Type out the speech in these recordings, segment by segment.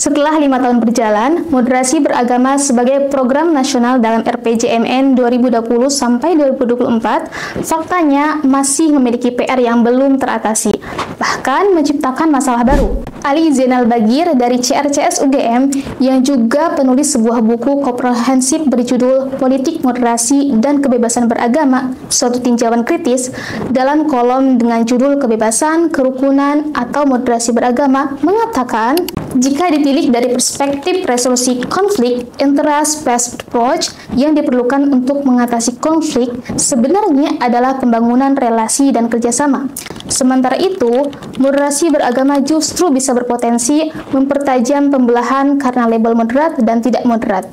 Setelah 5 tahun berjalan, moderasi beragama sebagai program nasional dalam RPJMN 2020 sampai 2024, faktanya masih memiliki PR yang belum teratasi, bahkan menciptakan masalah baru. Ali Zainal Bagir dari CRCS UGM yang juga penulis sebuah buku komprehensif berjudul Politik Moderasi dan Kebebasan Beragama, suatu tinjauan kritis, dalam kolom dengan judul Kebebasan, Kerukunan, atau Moderasi Beragama mengatakan, jika ditilik dari perspektif resolusi konflik, interest-based approach yang diperlukan untuk mengatasi konflik sebenarnya adalah pembangunan relasi dan kerjasama. Sementara itu, moderasi beragama justru bisa berpotensi mempertajam pembelahan karena label moderat dan tidak moderat.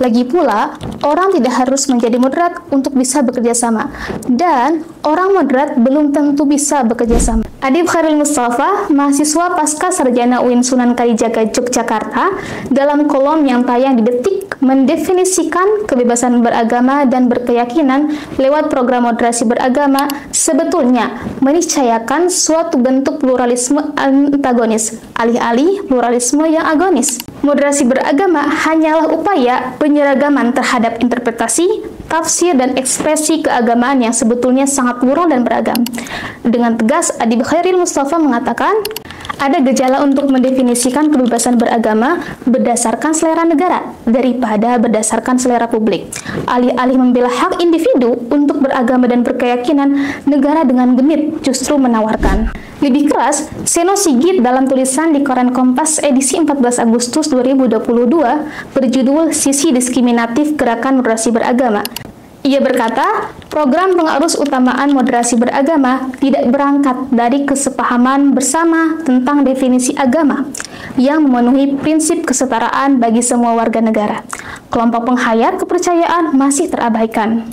Lagi pula, orang tidak harus menjadi moderat untuk bisa bekerja sama, dan orang moderat belum tentu bisa bekerja sama. Adib Khairil Mustafa, mahasiswa pasca sarjana UIN Sunan Kalijaga Yogyakarta, dalam kolom yang tayang di Detik, mendefinisikan kebebasan beragama dan berkeyakinan lewat program moderasi beragama sebetulnya meniscayakan suatu bentuk pluralisme antagonis, alih-alih pluralisme yang agonis. Moderasi beragama hanyalah upaya penyeragaman terhadap interpretasi, tafsir, dan ekspresi keagamaan yang sebetulnya sangat plural dan beragam. Dengan tegas, Adib Khairil Mustafa mengatakan, ada gejala untuk mendefinisikan kebebasan beragama berdasarkan selera negara daripada berdasarkan selera publik. Alih-alih membela hak individu untuk beragama dan berkeyakinan, negara dengan genit justru menawarkan. Lebih keras, Seno Sigit dalam tulisan di koran Kompas edisi 14 Agustus 2022 berjudul Sisi Diskriminatif Gerakan Moderasi Beragama. Ia berkata, program pengarus utamaan moderasi beragama tidak berangkat dari kesepahaman bersama tentang definisi agama yang memenuhi prinsip kesetaraan bagi semua warga negara. Kelompok penghayat kepercayaan masih terabaikan.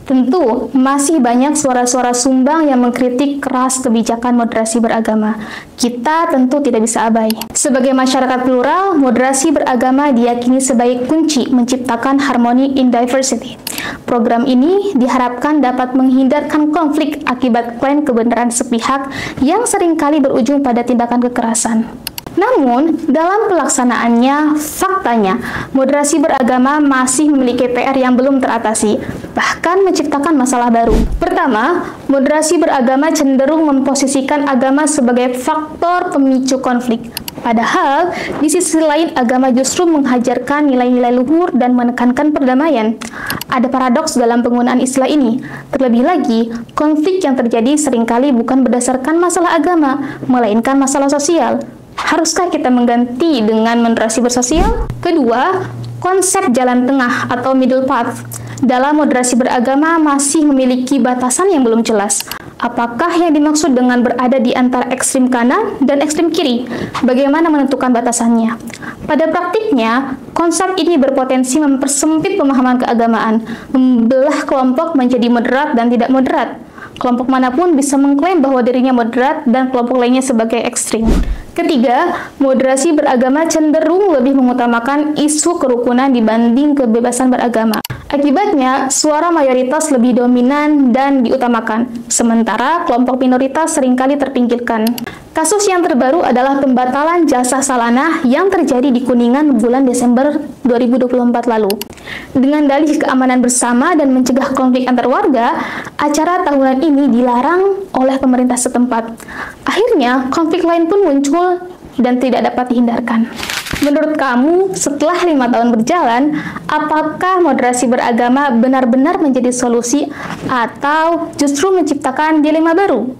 Tentu, masih banyak suara-suara sumbang yang mengkritik keras kebijakan moderasi beragama. Kita tentu tidak bisa abai. Sebagai masyarakat plural, moderasi beragama diyakini sebagai kunci menciptakan harmony in diversity. Program ini diharapkan dapat menghindarkan konflik akibat klaim kebenaran sepihak yang seringkali berujung pada tindakan kekerasan. Namun, dalam pelaksanaannya, faktanya, moderasi beragama masih memiliki PR yang belum teratasi, bahkan menciptakan masalah baru. Pertama, moderasi beragama cenderung memposisikan agama sebagai faktor pemicu konflik. Padahal, di sisi lain agama justru menghajarkan nilai-nilai luhur dan menekankan perdamaian. Ada paradoks dalam penggunaan istilah ini. Terlebih lagi, konflik yang terjadi seringkali bukan berdasarkan masalah agama, melainkan masalah sosial. Haruskah kita mengganti dengan moderasi bersosial? Kedua, konsep jalan tengah atau middle path dalam moderasi beragama masih memiliki batasan yang belum jelas. Apakah yang dimaksud dengan berada di antara ekstrem kanan dan ekstrem kiri? Bagaimana menentukan batasannya? Pada praktiknya, konsep ini berpotensi mempersempit pemahaman keagamaan, membelah kelompok menjadi moderat dan tidak moderat. Kelompok manapun bisa mengklaim bahwa dirinya moderat dan kelompok lainnya sebagai ekstrem. Ketiga, moderasi beragama cenderung lebih mengutamakan isu kerukunan dibanding kebebasan beragama. Akibatnya, suara mayoritas lebih dominan dan diutamakan, sementara kelompok minoritas seringkali terpinggirkan. Kasus yang terbaru adalah pembatalan jasa salanah yang terjadi di Kuningan bulan Desember 2024 lalu. Dengan dalih keamanan bersama dan mencegah konflik antar warga, acara tahunan ini dilarang oleh pemerintah setempat. Akhirnya, konflik lain pun muncul dan tidak dapat dihindarkan. Menurut kamu, setelah 5 tahun berjalan, apakah moderasi beragama benar-benar menjadi solusi atau justru menciptakan dilema baru?